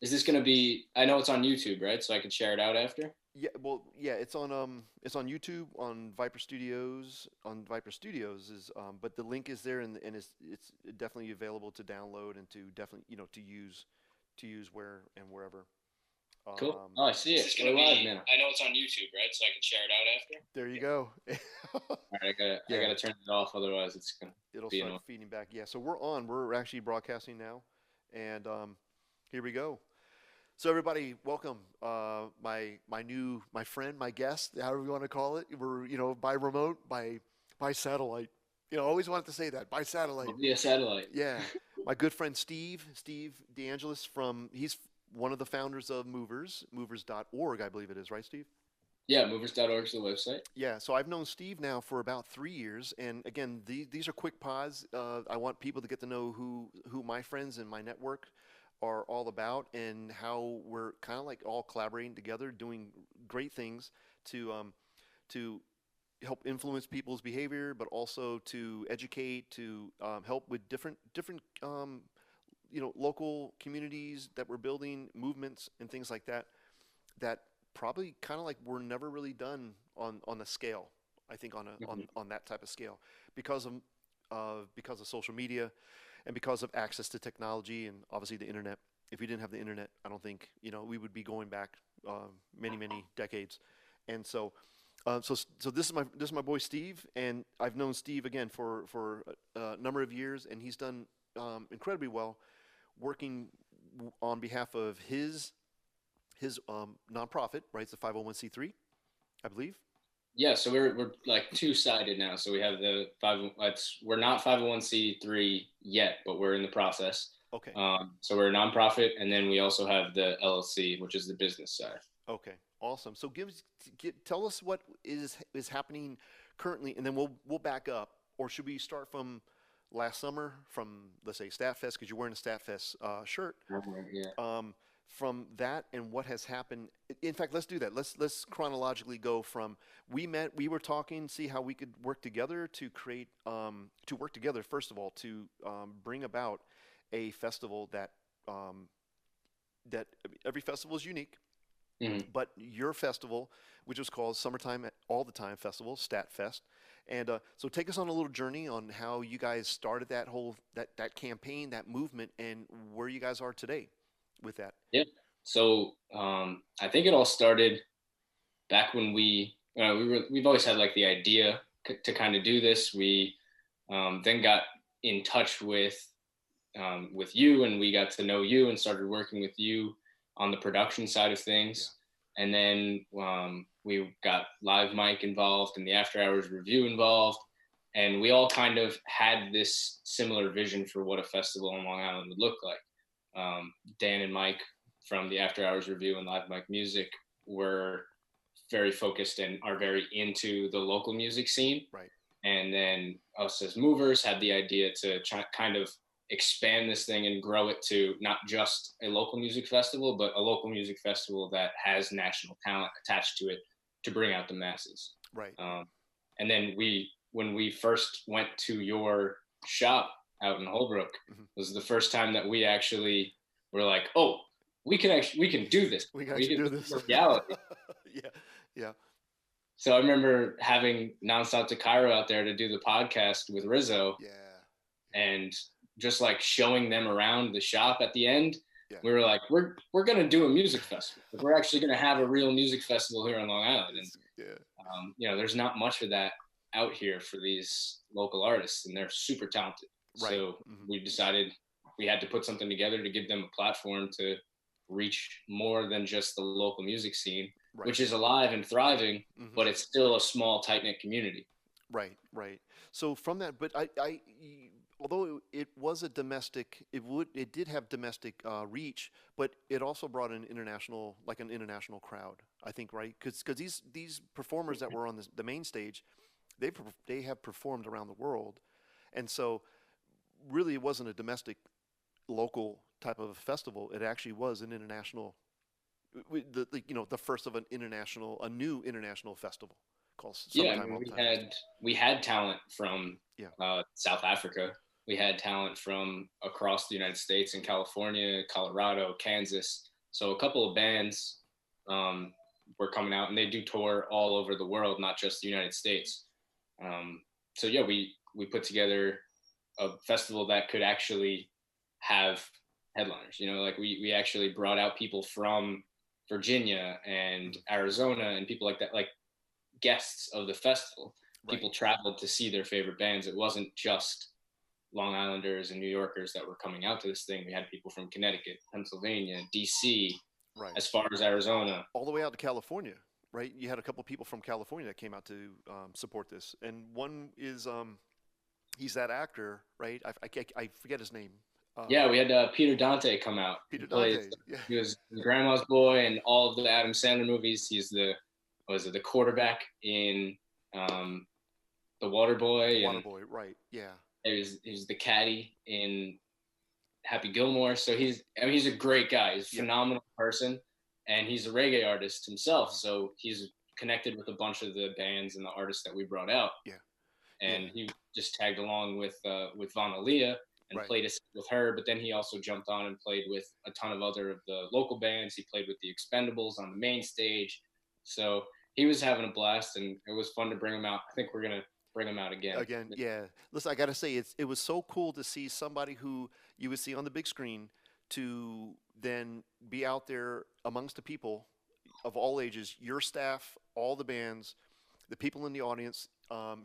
Is this going to be, I know it's on YouTube, right? So I could share it out after? Yeah, well, yeah, it's on YouTube on Viper Studios. On Viper Studios is but the link is there, and it's definitely available to download and to definitely to use where and wherever. Cool. Um, Oh, I see it. We're live now. I know it's on YouTube, right? So I can share it out after? there you go. All right, I Yeah, gotta turn it off, otherwise it's gonna it'll be start annoying. feeding back. Yeah, so we're on. We're actually broadcasting now, and here we go. So everybody, welcome. My friend, my guest, however you want to call it. We're by remote, by satellite. Always wanted to say that by satellite. It'll be a satellite. Yeah, my good friend Steve DeAngelis he's one of the founders of Moverz, Moverz.org, I believe it is, right, Steve? Yeah, Moverz.org is the website. Yeah, so I've known Steve now for about 3 years, and again, these are quick pods. I want people to get to know who my friends and my network are all about, and how we're kind of like all collaborating together, doing great things to help influence people's behavior, but also to educate, to help with different local communities that we're building, movements and things like that. That probably kind of like were never really done on a scale. I think Mhm. on that type of scale because of social media and because of access to technology and obviously the internet. If we didn't have the internet, I don't think we would be going back many decades. And so this is my boy Steve, and I've known Steve again for a number of years, and he's done incredibly well working on behalf of his nonprofit, right? It's a 501c3, I believe. Yeah, so we're like two-sided now. So we have the we're not 501c3 yet, but we're in the process. Okay, So we're a nonprofit, and then we also have the LLC, which is the business side. okay, awesome. So tell us what is happening currently, and then we'll back up, or should we start from last summer, from let's say StatFest, because you're wearing a StatFest shirt. Yeah. From that and what has happened. In fact, let's do that. Let's chronologically go from we were talking, see how we could work together to create to work together first of all to bring about a festival um, that every festival is unique, Mhm. but your festival, which is called Summertime All the Time Festival, StatFest, and so take us on a little journey on how you guys started that whole that campaign, that movement, and where you guys are today with that. Yeah. So I think it all started back when we've always had like the idea to kind of do this. We then got in touch with you, and we got to know you and started working with you on the production side of Yeah. things. And then we got Live Mike involved and the After Hours Review involved. And we all kind of had this similar vision for what a festival on Long Island would look like. Dan and Mike from the After Hours Review and Live Mike Music were very focused and are very into the local music scene. Right. And then us as movers had the idea to kind of expand this thing and grow it to not just a local music festival, but a local music festival that has national talent attached to it to bring out the masses. Right. Um, and then when we first went to your shop out in Holbrook, Hmm. was the first time that we actually were like, oh, we can do this. We can We actually can do this is this. a reality. Yeah. Yeah. So I remember having Nonstop to Cairo out there to do the podcast with Rizzo, Yeah. Yeah. and just like showing them around the shop at the end. Yeah. We were like, we're gonna do a music festival. We're actually gonna have a real music festival here on Long Island, and Yeah. there's not much of that out here for these local artists, and they're super talented. Right. So Hmm. we decided we had to put something together to give them a platform to reach more than just the local music scene, Right. which is alive and thriving, Hmm. but it's still a small, tight knit community. Right. Right. So from that, but although it was a domestic, it did have domestic reach, but it also brought an international crowd. I think, right? Because these performers that were on the main stage, they have performed around the world, and so really it wasn't a domestic local type of festival. It actually was an international, the first of a new international festival called Yeah, I Summertime mean All the Time Festival. we had talent from Yeah. South Africa. We had talent from across the United States in California, Colorado, Kansas. So a couple of bands um, were coming out, and they do tour all over the world, not just the United States. Um, so yeah, we put together a festival that could actually have headliners. You know, like we actually brought out people from Virginia and Arizona and people like that, like guests of the festival. Right. People traveled to see their favorite bands. It wasn't just Long Islanders and New Yorkers that were coming out to this thing. We had people from Connecticut, Pennsylvania, DC, Right. as far as Arizona. All the way out to California, right? You had a couple people from California that came out to support this, and one is he's that actor, right? I forget his name. Yeah, we had Peter Dante come out. Peter He plays. Dante. Yeah. He was Grandma's Boy and all of the Adam Sandler movies. He's the the quarterback in the Water Boy, and Waterboy, right? Yeah. he was the caddy in Happy Gilmore. So he's a great guy. He's a Yeah. phenomenal person, and he's a reggae artist himself. So he's connected with a bunch of the bands and the artists that we brought out. Yeah. And Yeah. he just tagged along with Von Aaliyah and Right. played a set with her. But then he also jumped on and played with a ton of other of the local bands. He played with the Expendables on the main stage. So he was having a blast, and it was fun to bring him out. I think we're gonna bring him out again. Again, yeah. Listen, I gotta say, it was so cool to see somebody who you would see on the big screen to then be out there amongst the people of all ages, your staff, all the bands, the people in the audience.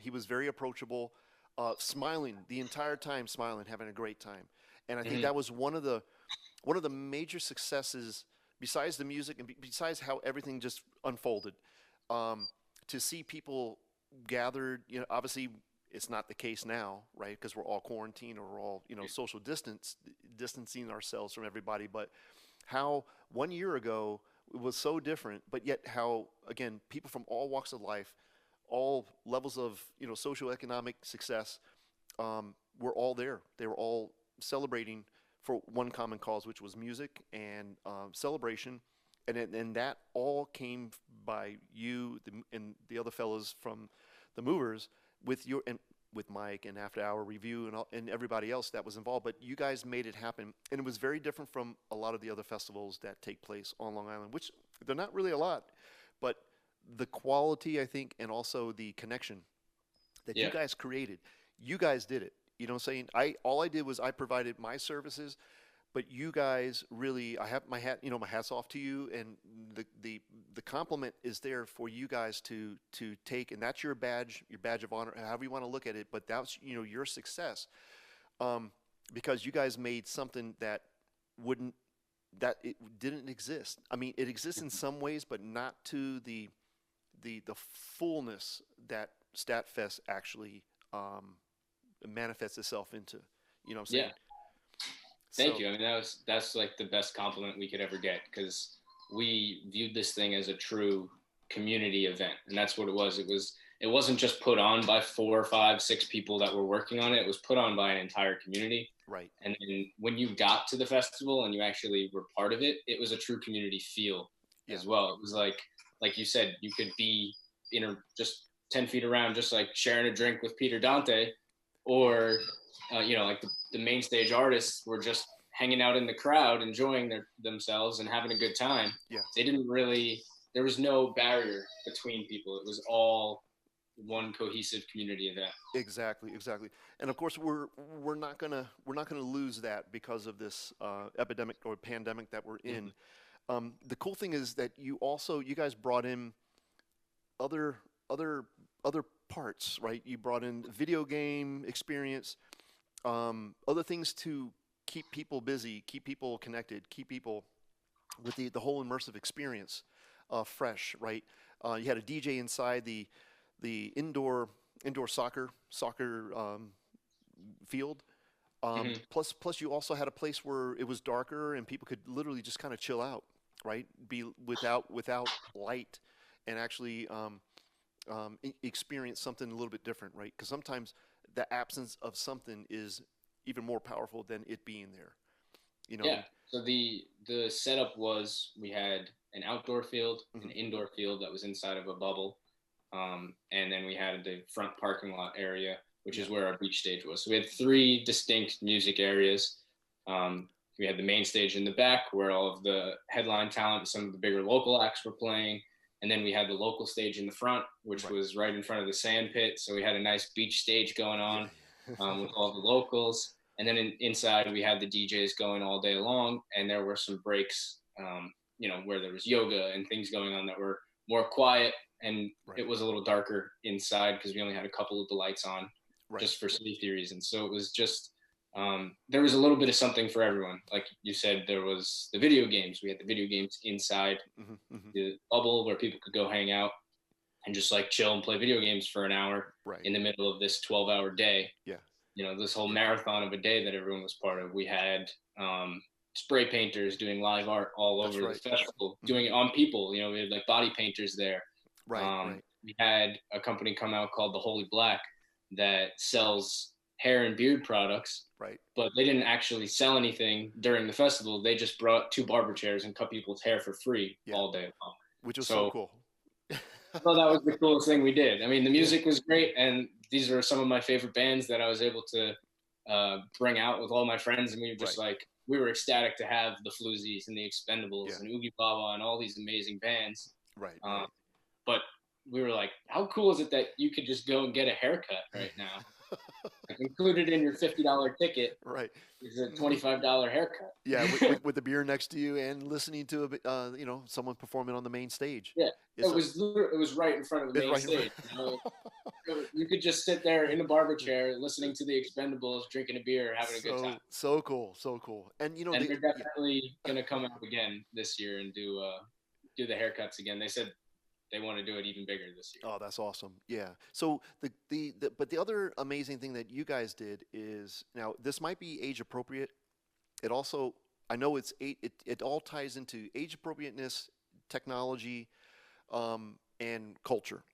He was very approachable, smiling the entire time, smiling, having a great time. And I think that was one of the major successes, besides the music and besides how everything just unfolded. To see people gathered, obviously it's not the case now, right? Because we're all quarantined or we're all, social distancing ourselves from everybody. But how 1 year ago it was so different, but yet how, again, people from all walks of life, all levels of, socioeconomic success, were all there. They were all celebrating for one common cause, which was music and celebration. And that all came by you and the other fellows from the Movers with Mike and After Hour Review and everybody else that was involved. But you guys made it happen, and it was very different from a lot of the other festivals that take place on Long Island, which they're not really a lot, but the quality, I think, and also the connection that you guys created, you guys did it. You know what I'm saying? All I did was I provided my services, but you guys really, I have my my hat's off to you, and the compliment is there for you guys to take, and that's your badge of honor, however you want to look at it. But that's your success, because you guys made something that it didn't exist. I mean, it exists in some ways, but not to the fullness that StatFest actually manifests itself into. You know what I'm saying? Yeah. Thank you. I mean, that's like the best compliment we could ever get, because we viewed this thing as a true community event, and that's what it was. It wasn't just put on by 4, 5, 6 people that were working on it. It was put on by an entire community. Right. And then when you got to the festival and you actually were part of it, it was a true community feel as well. It was like you said, you could be just 10 feet around, just like sharing a drink with Peter Dante, or like the main stage artists were just hanging out in the crowd, enjoying themselves and having a good time. Yeah. There was no barrier between people. It was all one cohesive community event. Exactly. And of course, we're not gonna lose that because of this epidemic or pandemic that we're in. The cool thing is that you guys brought in other parts, right? You brought in video game experience, other things to keep people busy, keep people connected, keep people with the whole immersive experience fresh, right? You had a DJ inside the indoor soccer field. Plus, you also had a place where it was darker and people could literally just kind of chill out, right? Be without light, and actually experience something a little bit different, right? Because sometimes the absence of something is even more powerful than it being there. Yeah. So the setup was, we had an outdoor field, an indoor field that was inside of a bubble, and then we had the front parking lot area which Yeah. is where our beach stage was. So we had three distinct music areas. We had the main stage in the back where all of the headline talent, some of the bigger local acts were playing. And then we had the local stage in the front, which Right. was right in front of the sand pit. So we had a nice beach stage going Yeah. on with all the locals. And then inside we had the DJs going all day long. And there were some breaks, where there was yoga and things going on that were more quiet. And Right. it was a little darker inside because we only had a couple of the lights on Right. just for safety reasons. So it was just, there was a little bit of something for everyone. Like you said, there was the video games. We had the video games inside Hmm. Hmm. the bubble where people could go hang out and just like chill and play video games for an hour Right. in the middle of this 12-hour day. Yeah. This whole Yeah. marathon of a day that everyone was part of. We had spray painters doing live art all That's over the right. festival, Hmm. doing it on people. We had like body painters there. Right. Right. We had a company come out called the Holy Black that sells hair and beard products, Right. but they didn't actually sell anything during the festival. They just brought two barber chairs and cut people's hair for free Yeah. all day long. Which was so So cool. I thought that was the coolest thing we did. I mean, the music was great, and these were some of my favorite bands that I was able to bring out with all my friends, and we were just Right. like, we were ecstatic to have the Floozies and the Expendables Yeah. and Oogie Baba and all these amazing bands. Right. Um, Right. but we were like, how cool is it that you could just go and get a haircut right now? Like, included in your $50 ticket Right. is a $25 haircut. Yeah, with the beer next to you and listening to someone performing on the main stage. Yeah, It's it was right in front of the it's main right. stage. You could just sit there in the barber chair listening to the Expendables, drinking a beer, having a good time. So cool, so cool. And And they're definitely gonna come out again this year and do the haircuts again. They said they want to do it even bigger this year. oh, that's awesome. Yeah. So but the other amazing thing that you guys did is, now this might be age appropriate. It also, I know it all ties into age appropriateness, technology, and culture.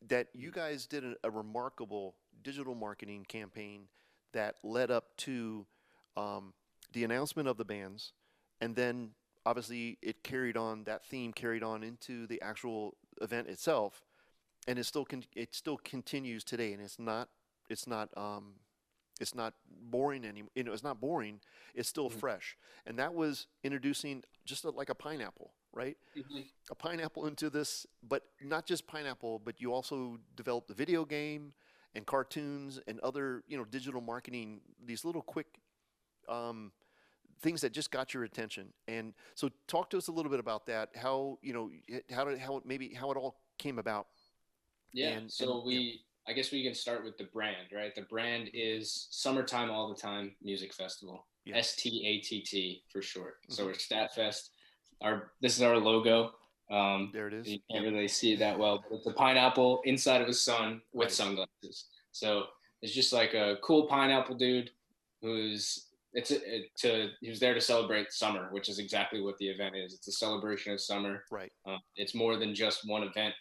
That you guys did a remarkable digital marketing campaign that led up to the announcement of the bands, and then obviously that theme carried on into the actual event itself, and it still continues today, and it's not it's not boring anymore. It's not boring. It's still Mhm. fresh, and that was introducing just like a pineapple, right? Mhm. A pineapple into this, but not just pineapple, but you also developed the video game and cartoons and other, digital marketing, these little quick um, things that just got your attention. And so talk to us a little bit about that, how, how it all came about. Yeah. And So I guess we can start with the brand, right? The brand is Summertime All the Time Music Festival, yeah. STATT for short. So Mhm. we're StatFest. This is our logo. There it is. You can't really see it that well, but it's a pineapple inside of a sun with Right. sunglasses. So it's just like a cool pineapple dude who's he was there to celebrate summer, which is exactly what the event is. It's a celebration of summer. Right. It's more than just one event.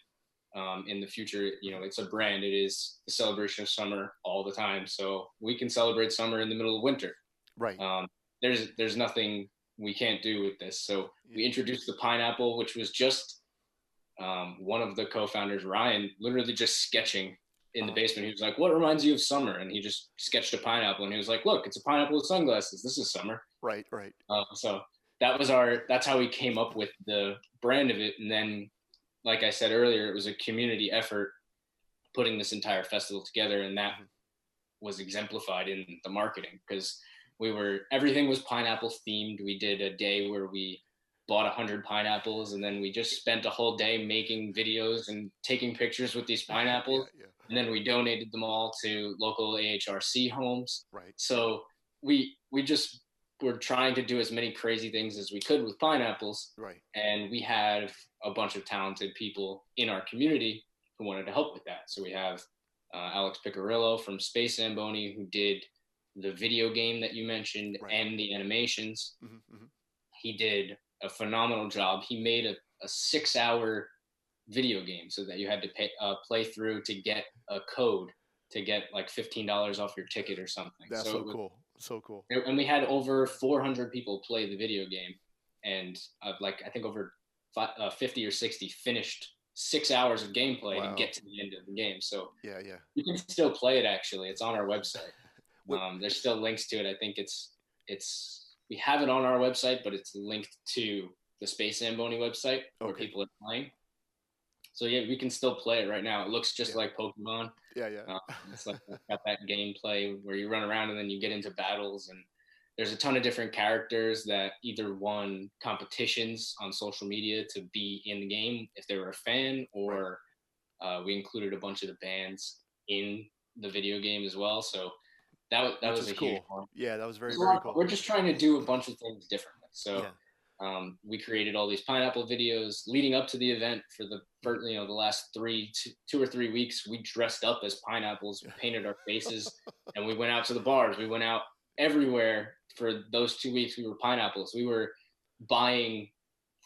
In the future, it's a brand. It is the celebration of summer all the time. So we can celebrate summer in the middle of winter. Right. There's nothing we can't do with this. So we Yeah. introduced the pineapple, which was just one of the co-founders, Ryan, literally just sketching in the basement. He was like, "What reminds you of summer?" And he just sketched a pineapple, and he was like, "Look, it's a pineapple with sunglasses. This is summer." Right. Right. So that's how we came up with the brand of it. And then, like I said earlier, it was a community effort putting this entire festival together, and that was exemplified in the marketing because everything was pineapple themed. We did a day where we bought 100 pineapples, and then we just spent a whole day making videos and taking pictures with these Yeah. pineapples. Yeah. And then we donated them all to local AHRC homes. Right. So we just were trying to do as many crazy things as we could with pineapples. Right. And we have a bunch of talented people in our community who wanted to help with that. So we have Alex Picarillo from Space Zamboni, who did the video game that you mentioned Right. and the animations. Mm-hmm. Mm-hmm. He did a phenomenal job. He made a 6-hour video game so that you had to play through to get a code to get like $15 off your ticket or something. That's so cool. So cool. And we had over 400 people play the video game, and I think over 50 or 60 finished 6 hours of gameplay to Wow. get to the end of the game. So Yeah, yeah. you can still play it. Actually, it's on our website. What? There's still links to it. I think we have it on our website, but it's linked to the Space Zamboni website where Okay. people are playing. So yeah, we can still play it right now. It looks just Yeah. like Pokemon. Yeah, yeah. It's like got that gameplay where you run around and then you get into battles, and there's a ton of different characters that either won competitions on social media to be in the game if they were a fan, Right. or we included a bunch of the bands in the video game as well. So that Which was is a huge cool. one. Yeah, that was very, There's very cool. we're just trying to do a bunch of things differently. So Yeah. we created all these pineapple videos leading up to the event for Mhm. the last 2 or 3 weeks. We dressed up as pineapples, painted our faces, and we went out to the bars. We went out everywhere for those 2 weeks. We were pineapples. We were buying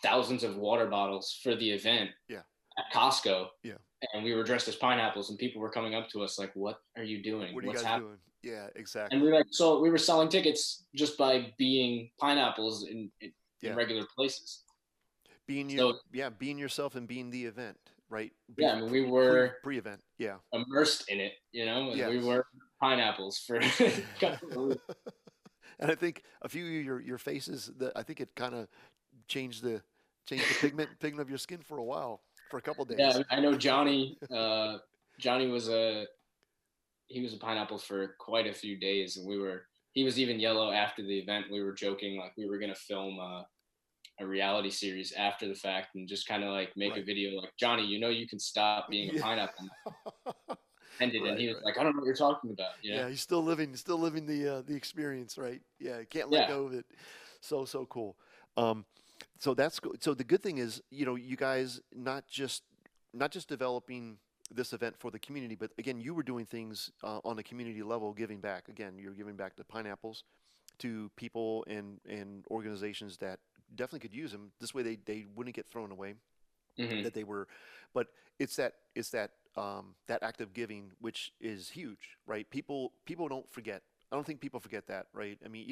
thousands of water bottles for the event Yeah. at Costco, Yeah. and we were dressed as pineapples, and people were coming up to us like, "What are you doing? What are you What's guys happening?" doing? Yeah, And exactly. we we were selling tickets just by being pineapples in Yeah. regular places. Being you, So yeah, being yourself and being the event, right? yeah, I mean, we were Pre-event. Yeah. immersed in it, and we Yes. were pineapples for a couple of weeks. And I think a few of your faces that I think it kind of changed the pigment of your skin for a while, for a couple days. Yeah, I know Johnny. Johnny was a pineapple for quite a few days, and he was even yellow after the event. We were joking like we were gonna film a reality series after the fact and just kind of like make a Right. video like, Johnny, you can stop being a Yeah. pineapple. Ended, and Right, he was right. like, I don't know what you're talking about. Yeah, he's still living the experience, right? Yeah, can't let Yeah. go of it. So cool. Um, so that's go- so the good thing is, you guys not just developing this event for the community, but again, you were doing things on a community level, giving back. Again, you're giving back to pineapples, to people and organizations that definitely could use them. This way, they wouldn't get thrown away. Hmm. That they were, but it's that act of giving which is huge, right? People don't forget. I don't think people forget that, right? I mean,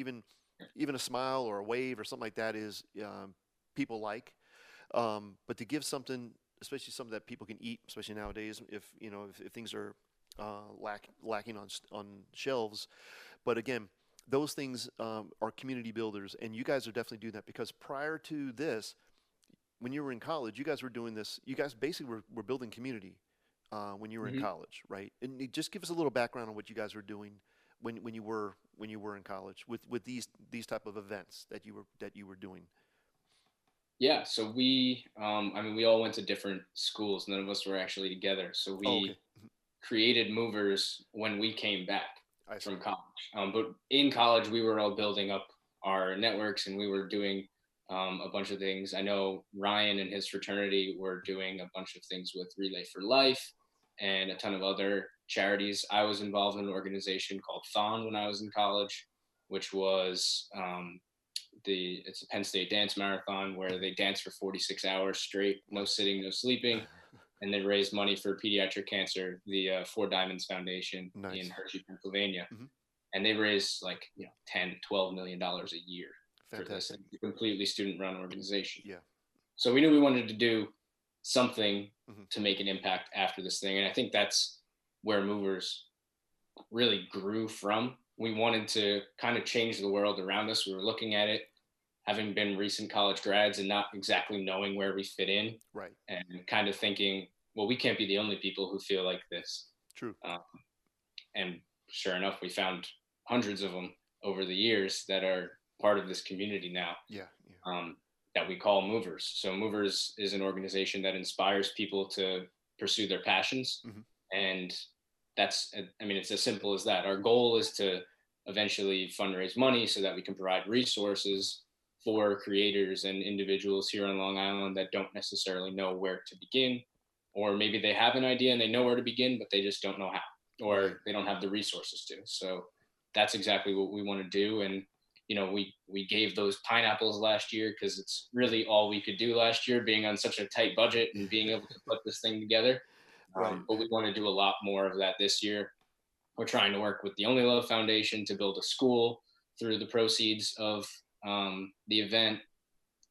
even a smile or a wave or something like that is people like. But to give something, especially something that people can eat, especially nowadays, if things are lacking on shelves. But again, those things are community builders, and you guys are definitely doing that because prior to this, when you were in college, you guys were doing this. You guys basically were building community when you were in Hmm. college, right? And just give us a little background on what you guys were doing when you were in college with these type of events that you were doing. Yeah. So I mean, we all went to different schools. None of us were actually together. So Oh, okay. we created Moverz when we came back I see. from college. But in college, we were all building up our networks, and we were doing a bunch of things. I know Ryan and his fraternity were doing a bunch of things with Relay for Life and a ton of other charities. I was involved in an organization called Thon when I was in college, which was it's a Penn State dance marathon where they dance for 46 hours straight, no Wow. sitting, no sleeping, and they raise money for pediatric cancer. The Four Diamonds Foundation in Nice. Hershey, Pennsylvania, Hmm. and they raise like 10, $12 million a year for this. Fantastic. It's a completely student-run organization. Yeah. So we knew we wanted to do something Hmm. to make an impact after this thing, and I think that's where Moverz really grew from. We wanted to kind of change the world around us. We were looking at it, having been recent college grads and not exactly knowing where we fit in, Right. and kind of thinking, well, we can't be the only people who feel like this. True. Um, and sure enough, we found hundreds of them over the years that are part of this community now, Yeah. Yeah. um, that we call Moverz. So Moverz is an organization that inspires people to pursue their passions, Hmm. and I mean, it's as simple as that. Our goal is to eventually fundraise money so that we can provide resources for creators and individuals here on Long Island that don't necessarily know where to begin, or maybe they have an idea and they know where to begin, but they just don't know how, Right. or they don't have the resources to. So that's exactly what we want to do. And we gave those pineapples last year because it's really all we could do last year, being on such a tight budget and being able to put this thing together. Right. But we want to do a lot more of that this year. We're trying to work with the Only Love Foundation to build a school through the proceeds of the event.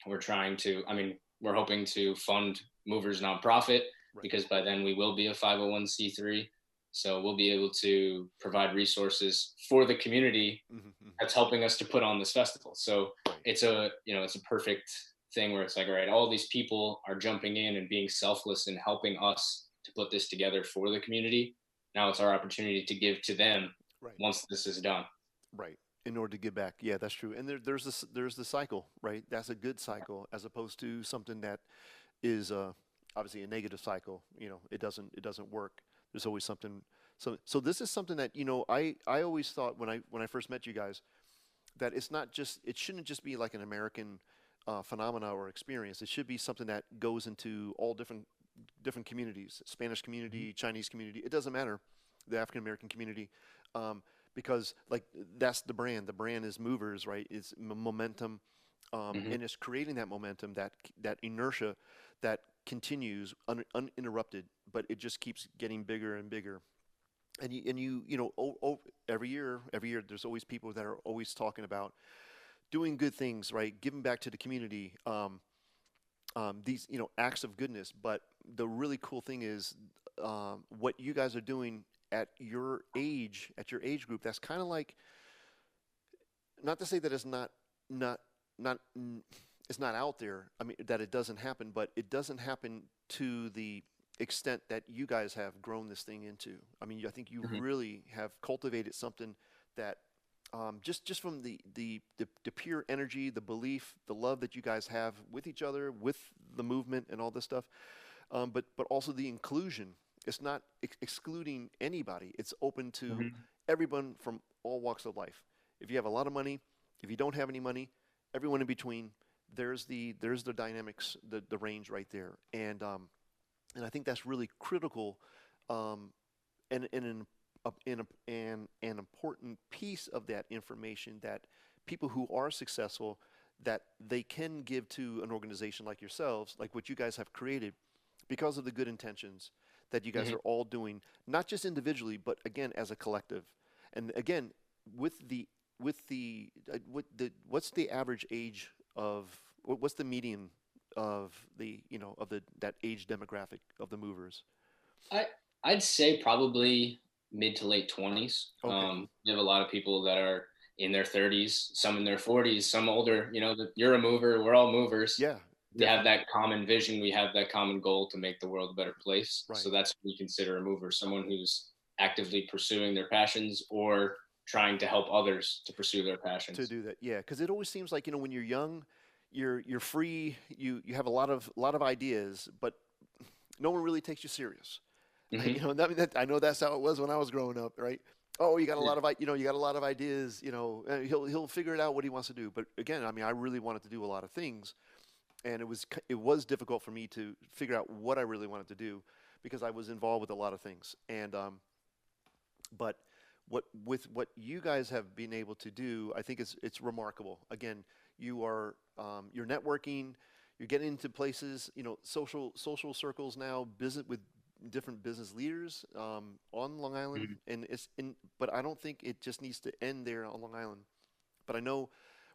I mean, we're hoping to fund Moverz nonprofit Right. because by then we will be a 501c3. So we'll be able to provide resources for the community Hmm. Hmm. that's helping us to put on this festival. So Right. it's a perfect thing where it's like, all right, all these people are jumping in and being selfless and helping us to put this together for the community. Now it's our opportunity to give to them Right. once this is done. Right. In order to give back. Yeah, that's true. And there's the cycle, right? That's a good cycle as opposed to something that is obviously a negative cycle. It doesn't work. There's always something. So this is something that I always thought when I first met you guys that it shouldn't just be like an American phenomena or experience. It should be something that goes into all different communities, Spanish community, Chinese community. It doesn't matter, the African American community, um, because like that's the brand. The brand is Moverz, right? It's momentum, Mm-hmm. and it's creating that momentum, that inertia, that continues uninterrupted, but it just keeps getting bigger and bigger. Every year, there's always people that are always talking about doing good things, right? Giving back to the community, these acts of goodness. But the really cool thing is what you guys are doing at your age group. That's kind of like, not to say that not not it's not out there. I mean that it doesn't happen, but it doesn't happen to the extent that you guys have grown this thing into. I mean, I think you Mm-hmm. really have cultivated something that just from the pure energy, the belief, the love that you guys have with each other, with the movement, and all this stuff. But also the inclusion. It's not excluding anybody. It's open to Mm-hmm. everyone from all walks of life. If you have a lot of money, if you don't have any money, everyone in between. There's the dynamics, the range right there, and I think that's really critical, um, and an important piece of that information that people who are successful, that they can give to an organization like yourselves, like what you guys have created, because of the good intentions that you guys Mm-hmm. are all doing, not just individually, but again as a collective. And again, what's the average age of what's the median of that age demographic of the movers? I I'd say probably mid to late 20s. Okay. You have a lot of people that are in their 30s, some in their 40s, some older. You're a mover. We're all movers. Yeah, We have definitely. that common vision. We have that common goal to make the world a better place. So Right. that's what we consider a mover, someone who's actively pursuing their passions or trying to help others to pursue their To passions. do that. Yeah, because it always seems like when you're young, you're free. You have a lot of ideas, but no one really takes you serious. Hmm. I know that's how it was when I was growing up, right? Oh, you got a Yeah. lot of you got a lot of ideas. He'll figure it out what he wants to do. But again, I mean, I really wanted to do a lot of things, and it was difficult for me to figure out what I really wanted to do because I was involved with a lot of things. But what you guys have been able to do, I think it's remarkable. Again, you're networking, you're getting into places, social circles now, business with different business leaders on Long Island, Mhm. and but I don't think it just needs to end there on Long Island. But I know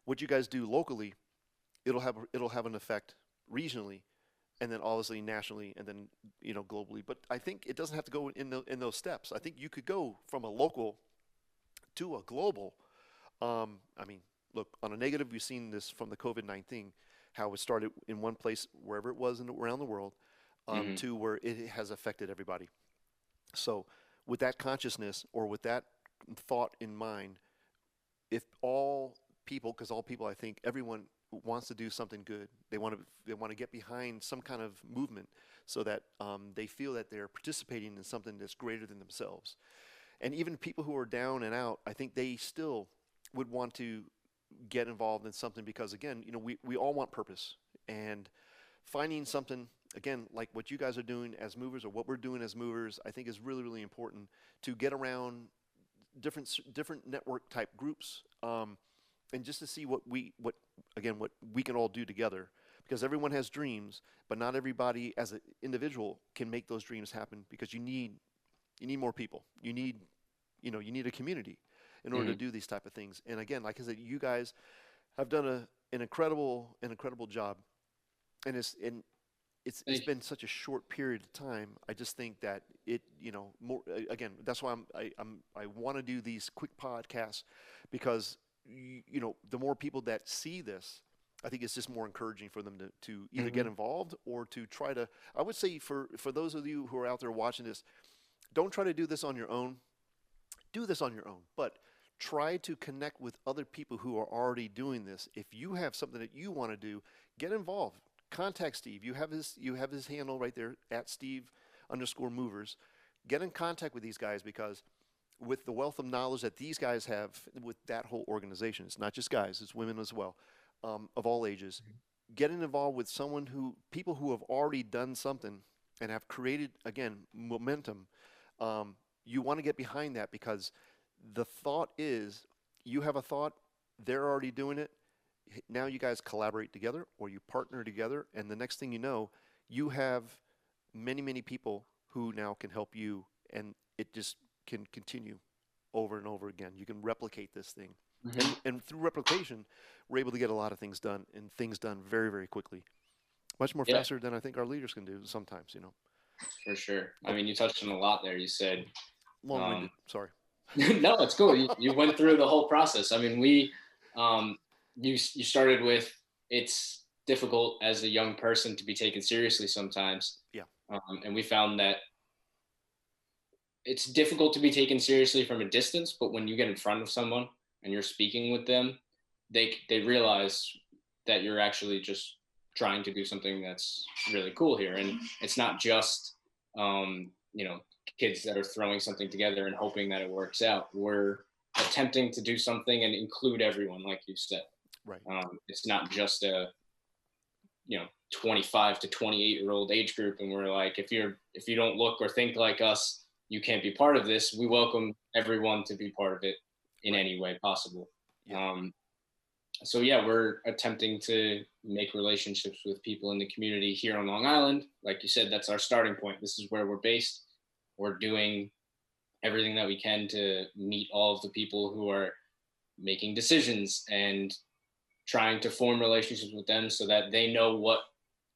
what you guys do locally, it'll have an effect regionally, and then obviously nationally, and then globally. But I think it doesn't have to go in those steps. I think you could go from a local to a global. I mean, look, on a negative, we've seen this from the COVID-19, how it started in one place, wherever it was around the world, Hmm. to where it has affected everybody. So, with that consciousness or with that thought in mind, if all people, because all people, I think everyone wants to do something good. They want to get behind some kind of movement so that they feel that they're participating in something that's greater than themselves. And even people who are down and out, I think they still would want to get involved in something because again, we all want purpose, and finding something again like what you guys are doing as movers or what we're doing as movers, I think is really really important to get around different network type groups, and just to see what we can all do together because everyone has dreams, but not everybody as an individual can make those dreams happen because you need more people. You need a community in order to Hmm. do these type of things. And again, like I said, you guys have done an incredible job, and it's been such a short period of time. I just think that it, more again. That's why I want to do these quick podcasts because the more people that see this, I think it's just more encouraging for them to either get Mhm. involved or to try to. I would say for those of you who are out there watching this, don't try to do this on your own. Do this on your own, but try to connect with other people who are already doing this. If you have something that you want to do, get involved. Contact Steve. You have his handle right there at Steve_Moverz. Get in contact with these guys because with the wealth of knowledge that these guys have with that whole organization, it's not just guys, it's women as well, of all ages. Getting involved with people who have already done something and have created again momentum. You want to get behind that because the thought is you have a thought, they're already doing it. Now you guys collaborate together or you partner together, and the next thing you know, you have many, many people who now can help you, and it just can continue over and over again. You can replicate this thing. Mhm. And through replication, we're able to get a lot of things done and things done very, very quickly. Much more Yeah, faster than I think our leaders can do sometimes. for sure. I Okay, mean, you touched on a lot there. You said, long-winded. um, Sorry. no, it's cool. You went through the whole process. I mean, um, you started with it's difficult as a young person to be taken seriously sometimes, Yeah. and we found that it's difficult to be taken seriously from a distance, but when you get in front of someone and you're speaking with them, they realize that you're actually just trying to do something that's really cool here, and it's not just um, you know kids that are throwing something together and hoping that it works out. We're attempting to do something and include everyone, like you said. Right. It's not just a 25 to 28-year-old age group, and we're like, if you don't look or think like us, you can't be part of this. We Right. welcome everyone to be part of it in Right. any way possible. Yeah. um, so yeah, we're attempting to make relationships with people in the community here on Long Island. Like you said, that's our starting point. This is where we're based. We're doing everything that we can to meet all of the people who are making decisions and trying to form relationships with them so that they know what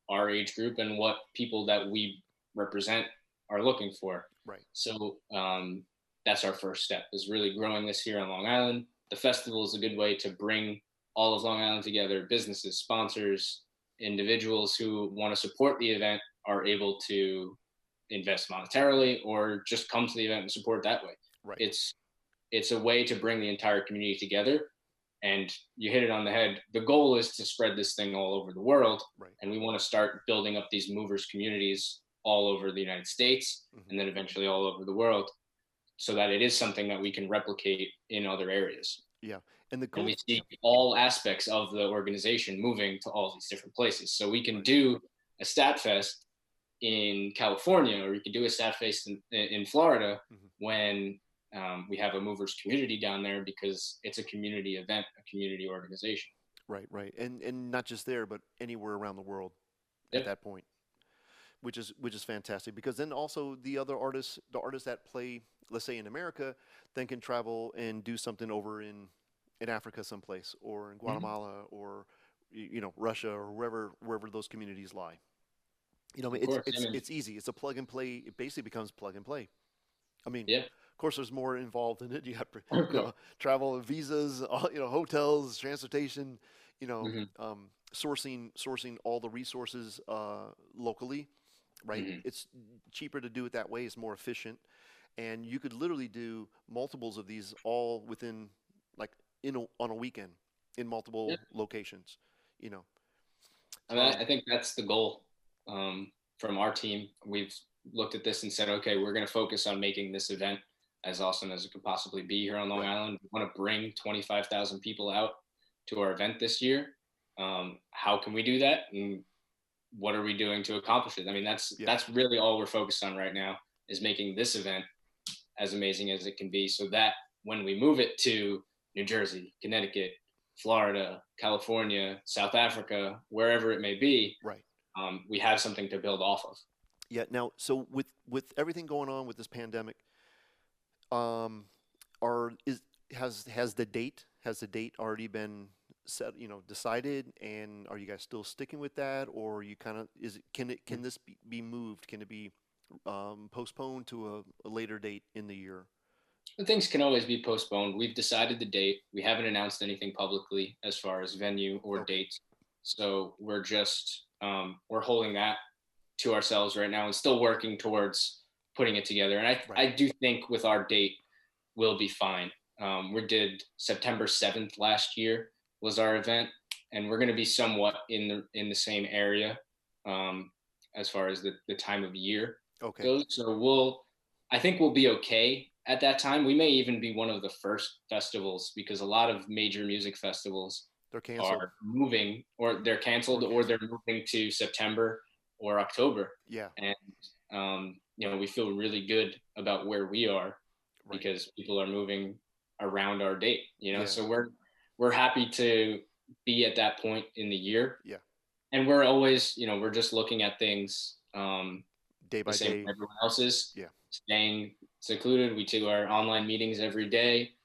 our age group and what people that we represent are looking for. Right. So that's our first step, is really growing this here on Long Island. The festival is a good way to bring all of Long Island together. Businesses, sponsors, individuals who want to support the event are able to invest monetarily or just come to the event and support that way. Right. It's it's a way to bring the entire community together. And you hit it on the head. The goal is to spread this thing all over the world. Right. And we want to start building up these movers communities all over the United States Hmm. and then eventually all over the world, so that it is something that we can replicate in other areas. Yeah. And the And cool. we see all aspects of the organization moving to all these different places. So we can Right. do a stat fest in California, or you could do a stat fest in Florida Hmm. when we have a movers community down there, because it's a community event, a community organization. Right. Right. And not just there, but anywhere around the world at Yeah. that point, which is fantastic because then also the artists that play, let's say in America, then can travel and do something over in Africa someplace or in Mhm. Guatemala or Russia or wherever those communities lie. Of It's course. I it's mean, it's easy. It's a plug and play. It basically becomes plug and play. I mean, yeah. of course, there's more involved in it. You have to, Of course. travel, visas, hotels, transportation, Hmm. sourcing all the resources locally, right? Hmm. It's cheaper to do it that way. It's more efficient, and you could literally do multiples of these all within like on a weekend in Yeah. multiple locations. You know, I mean, um, I think that's the goal from our team. We've looked at this and said, okay, we're going to focus on making this event as awesome as it could possibly be here on Long right, Island. We want to bring 25,000 people out to our event this year. How can we do that? And what are we doing to accomplish it? I mean, yeah, that's really all we're focused on right now, is making this event as amazing as it can be, so that when we move it to New Jersey, Connecticut, Florida, California, South Africa, wherever it may be, right. we have something to build off of. Yeah. Now, so with everything going on with this pandemic, um, are is has the date already been set, decided, and are you guys still sticking with that, or you kind of can this be moved? Can it be postponed to a later date in the year? Things can always be postponed. We've decided the date. We haven't announced anything publicly as far as venue or Okay. dates. So we're just we're holding that to ourselves right now and still working towards putting it together. And Right. I do think with our date, we'll be fine. We did September 7th last year was our event, and we're going to be somewhat in the same area um, as far as the time of year Okay. goes. So I think we'll be okay at that time. We may even be one of the first festivals because a lot of major music festivals They're canceled are moving or they're or canceled or they're canceled. moving to September or October. Yeah. And, we feel really good about where we are Right. because people are moving around our date, Yeah. so we're happy to be at that point in the year. Yeah. And we're always, we're just looking at things Day the by same day. as everyone else is, Yeah. staying secluded. We do our online meetings every day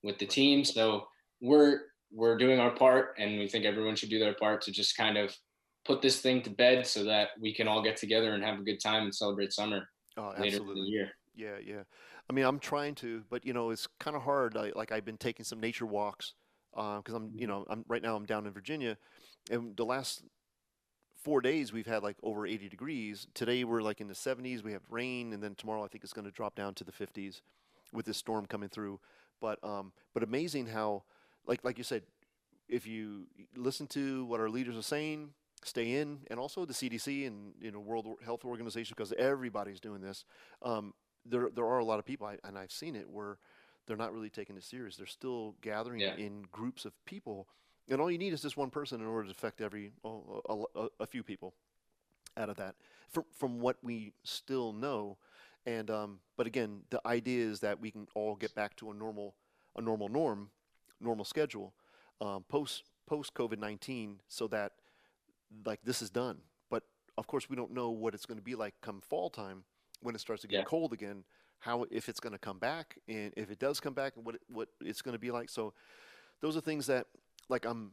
with the Right. team. So we're we're doing our part, and we think everyone should do their part to just kind of put this thing to bed so that we can all get together and have a good time and celebrate summer Oh, later in the absolutely. year. Yeah, yeah. I mean, I'm trying to, but it's kind of hard. Like I've been taking some nature walks because I'm right now I'm down in Virginia, and the last 4 days we've had like over 80 degrees. Today we're like in the 70s. We have rain, and then tomorrow I think it's going to drop down to the 50s with this storm coming through. But amazing how, like you said, if you listen to what our leaders are saying, stay in, and also the CDC and World Health Organization, because everybody's doing this. There are a lot of people, and I've seen it where they're not really taking it serious. They're still gathering Yeah, in groups of people, and all you need is just one person in order to affect a few people out of that. From what we still know, and but again, the idea is that we can all get back to normal schedule, post COVID-19, so that like this is done. But of course, we don't know what it's going to be like come fall time when it starts to get yeah, cold again. How if it's going to come back, and if it does come back, and what it's going to be like. So those are things that like I'm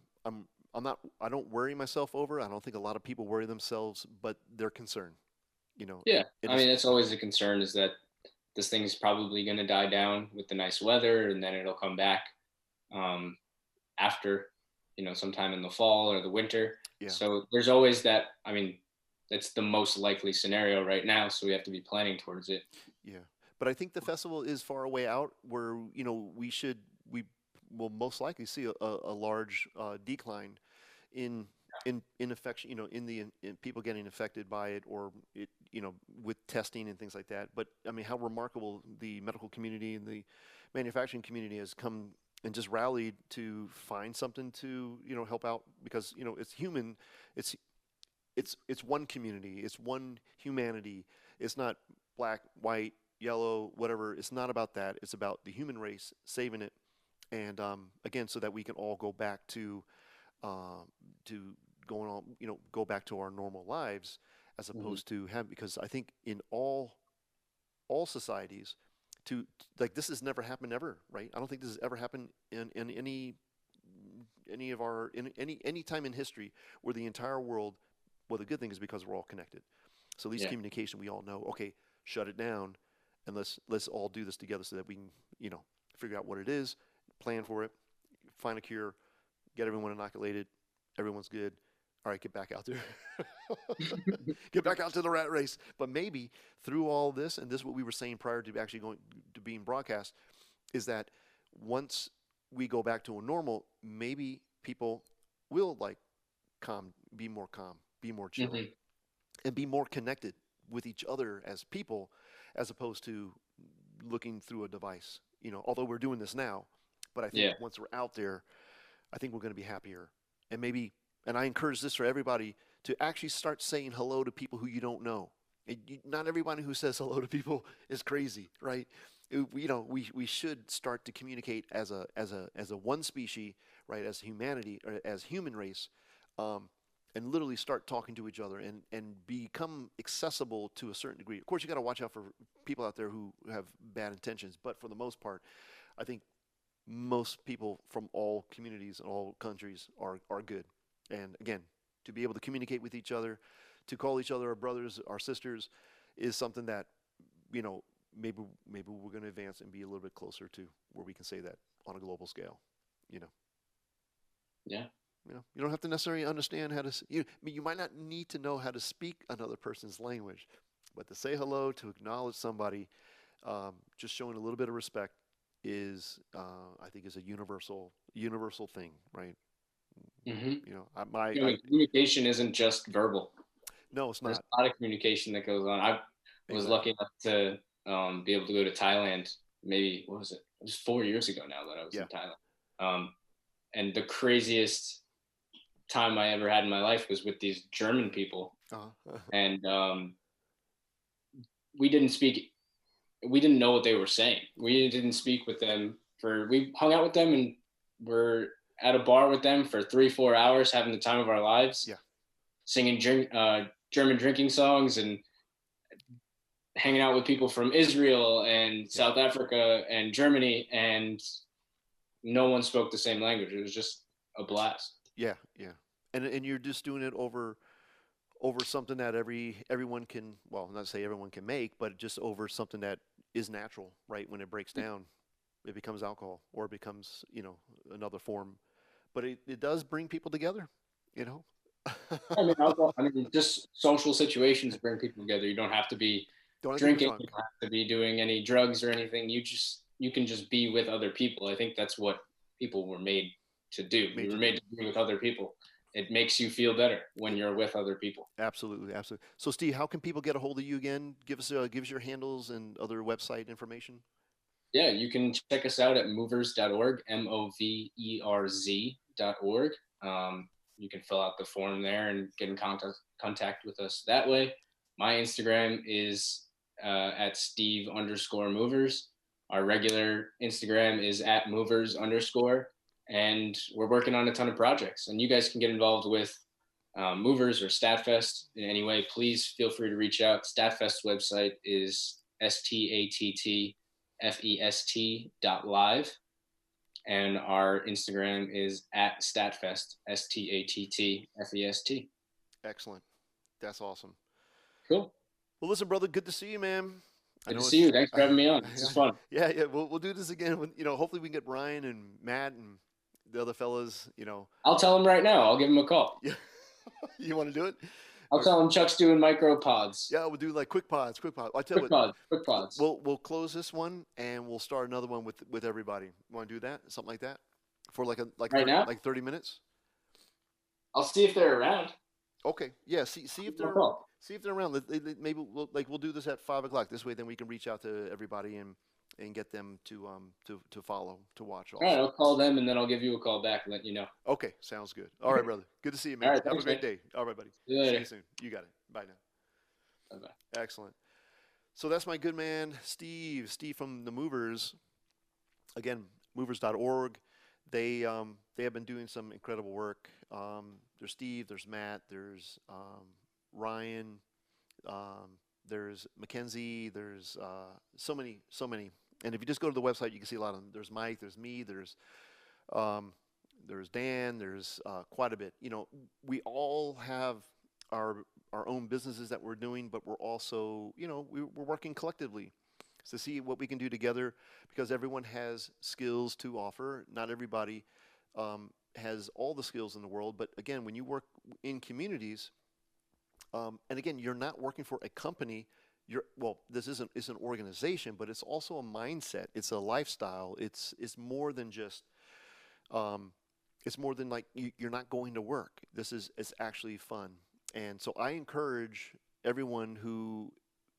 not I don't worry myself over. I don't think a lot of people worry themselves, but they're concerned. yeah. It I mean, is. that's always a concern is that this thing is probably going to die down with the nice weather, and then it'll come back um, after, sometime in the fall or the winter. Yeah, So there's always that. I mean, that's the most likely scenario right now. So we have to be planning towards it. yeah. But I think the festival is far away out where we will most likely see a large decline in infection, in people getting infected by it, or it, with testing and things like that. But I mean, how remarkable the medical community and the manufacturing community has come and just rallied to find something to help out, because it's human, it's it's one community, it's one humanity. It's not black, white, yellow, whatever. It's not about that. It's about the human race saving it, and again, so that we can all go back uh, to going on, go back to our normal lives, as Mhm. opposed to have, because I think in all societies, to like this has never happened ever, right? I don't think this has ever happened in any of our in any time in history where the entire world. Well, the good thing is because we're all connected, so at least Yeah, communication, we all know, okay, shut it down, and let's all do this together so that we can figure out what it is, plan for it, find a cure, get everyone inoculated, everyone's good. All right, get back out there. Get back out to the rat race. But maybe through all this, and this is what we were saying prior to actually going to being broadcast, is that once we go back to a normal, maybe people will like calm, be more chill, hmm and be more connected with each other as people, as opposed to looking through a device. Although we're doing this now, but I think yeah, once we're out there, I think we're going to be happier. And maybe, and I encourage this for everybody, to actually start saying hello to people who you don't know. Not everybody who says hello to people is crazy, right? We should start to communicate as a one species, right? As humanity, or as human race, um, and literally start talking to each other, and become accessible to a certain degree. Of course, you got to watch out for people out there who have bad intentions, but for the most part, I think most people from all communities and all countries are good. And again, to be able to communicate with each other, to call each other our brothers, our sisters, is something that, you know, maybe we're going to advance and be a little bit closer to where we can say that on a global scale. You know, Yeah. you don't have to necessarily understand how to. I mean, you might not need to know how to speak another person's language, but to say hello, to acknowledge somebody, just showing a little bit of respect is, I think, is a universal thing, right? Hmm. You know, Communication isn't just verbal. no, it's There's not. a lot of communication that goes on. I was Exactly. lucky enough to be able to go to Thailand. Maybe what was it? It was 4 years ago now that I was Yeah. in Thailand. And the craziest time I ever had in my life was with these German people, Uh-huh. and we didn't speak. We didn't know what they were saying. We didn't speak with them for. We hung out with them and were at a bar with them for 3-4 hours, having the time of our lives, Yeah. singing German drinking songs and hanging out with people from Israel and Yeah. South Africa and Germany, and no one spoke the same language. It was just a blast. Yeah. Yeah. And you're just doing it over something that everyone can, well, not to say everyone can make, but just over something that is natural, right? When it breaks down, it becomes alcohol, or it becomes, another form. But it does bring people together, you know. I mean, just social situations bring people together. You don't have to be Don't have to be drinking. You drunk. don't have to be doing any drugs or anything. You can just be with other people. I think that's what people were made to do. We Made were to do. made to be with other people. It makes you feel better when you're with other people. Absolutely, absolutely. So, Steve, how can people get a hold of you again? Give us your handles and other website information. Yeah, you can check us out at movers.org, Moverz.org. You can fill out the form there and get in contact with us that way. My Instagram is at Steve underscore movers. Our regular Instagram is at movers underscore. And we're working on a ton of projects. And you guys can get involved with Moverz or Statfest in any way. Please feel free to reach out. Statfest website is STATTFEST.live. And our Instagram is at Statfest, STATTFEST. Excellent. That's awesome. Cool. Well, listen, brother, good to see you, man. I Good to know see it's you. Thanks for having me on. This is fun. yeah. We'll do this again. When, hopefully we can get Brian and Matt and the other fellas. I'll tell him right now. I'll give him a call. Yeah. You want to do it? I'll tell him Chuck's doing micro pods. Yeah, we'll do like quick pods. Quick pods. I tell you Quick what. pods. Quick pods. We'll close this one and we'll start another one with everybody. You want to do that? Something like that? For Right now? 30 minutes? I'll see if they're around. Okay. Yeah. See if they're around. Maybe we'll do this at 5 o'clock. This way, then we can reach out to everybody and get them to follow, to watch also. All right, I'll call them and then I'll give you a call back and let you know. Okay, sounds good. All right, brother. Good to see you, man. All right, Have thanks, a great man. day. All right, buddy. See you later. See you soon. You got it. Bye now. Bye-bye. Excellent. So that's my good man, Steve. Steve from the Moverz. Again, movers.org. They have been doing some incredible work. There's Steve, there's Matt, there's Ryan, there's Mackenzie, there's so many. And if you just go to the website, you can see a lot of them. There's Mike, there's me, there's Dan, there's quite a bit. We all have our own businesses that we're doing, but we're also, we're working collectively to see what we can do together, because everyone has skills to offer. Not everybody has all the skills in the world, but again, when you work in communities, and again, you're not working for a company. This isn't an organization, but it's also a mindset. It's a lifestyle. It's more than just. It's more than like you're not going to work. It's actually fun, and so I encourage everyone who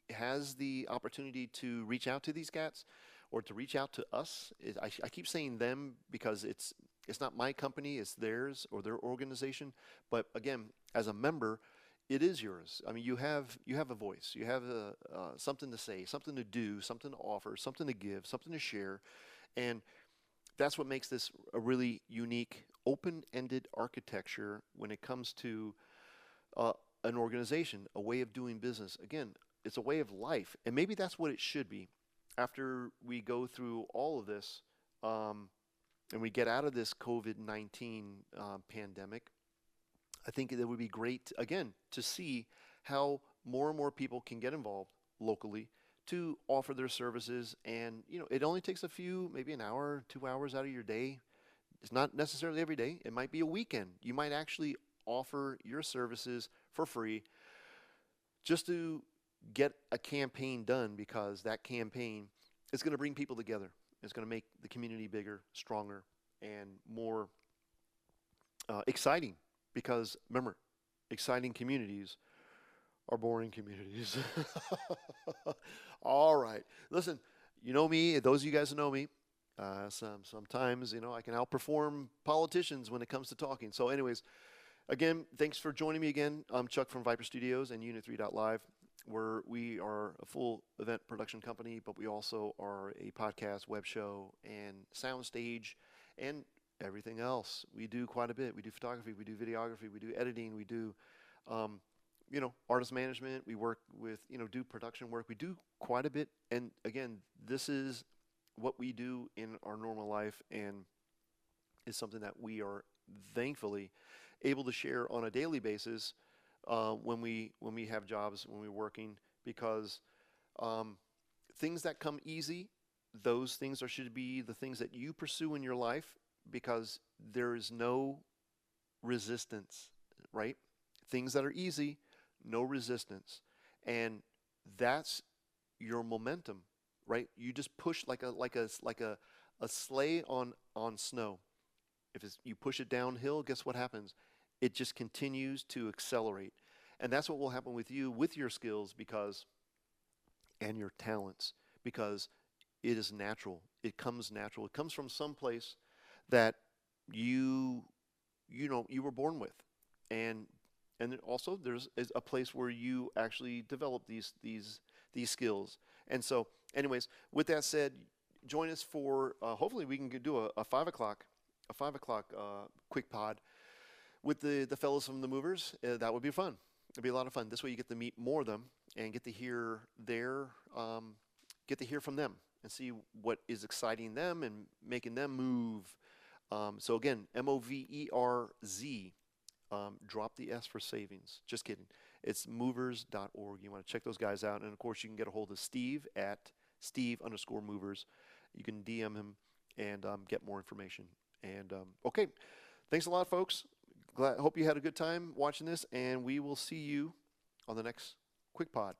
has the opportunity to reach out to these cats or to reach out to us. I keep saying them because it's not my company, it's theirs or their organization. But again, as a member, it is yours. I mean, you have a voice, you have something to say, something to do, something to offer, something to give, something to share, and that's what makes this a really unique, open-ended architecture when it comes to an organization, a way of doing business. Again, it's a way of life, and maybe that's what it should be. After we go through all of this, and we get out of this COVID-19 pandemic, I think it would be great, again, to see how more and more people can get involved locally to offer their services. And, it only takes a few, maybe an hour, 2 hours out of your day. It's not necessarily every day. It might be a weekend. You might actually offer your services for free just to get a campaign done, because that campaign is going to bring people together. It's going to make the community bigger, stronger, and more exciting. Because remember, exciting communities are boring communities. All right. Listen, you know me, those of you guys who know me, sometimes, I can outperform politicians when it comes to talking. So anyways, again, thanks for joining me again. I'm Chuck from Viper Studios and Unit 3.live, where we are a full event production company, but we also are a podcast, web show, and sound stage, and everything else. We do quite a bit. We do photography, we do videography, we do editing, we do, artist management. We work with, do production work. We do quite a bit. And again, this is what we do in our normal life, and is something that we are thankfully able to share on a daily basis when we have jobs, when we're working, because things that come easy, those things should be the things that you pursue in your life, because there is no resistance, right? Things that are easy, no resistance, and that's your momentum, right? You just push like a sleigh on snow. If you push it downhill, guess what happens? It just continues to accelerate, and that's what will happen with you, with your skills, and your talents, because it is natural. It comes natural. It comes from some place that you were born with, and also there's a place where you actually develop these skills. And so, anyways, with that said, join us for hopefully we can do a 5 o'clock quick pod with the fellows from the Moverz. That would be fun. It'd be a lot of fun. This way, you get to meet more of them and get to hear from them and see what is exciting them and making them move. So again, Moverz. Drop the S for savings. Just kidding. It's moverz.org. You want to check those guys out. And of course, you can get a hold of Steve at Steve_Moverz. You can DM him and get more information. And okay, thanks a lot, folks. Hope you had a good time watching this, and we will see you on the next Quick Pod.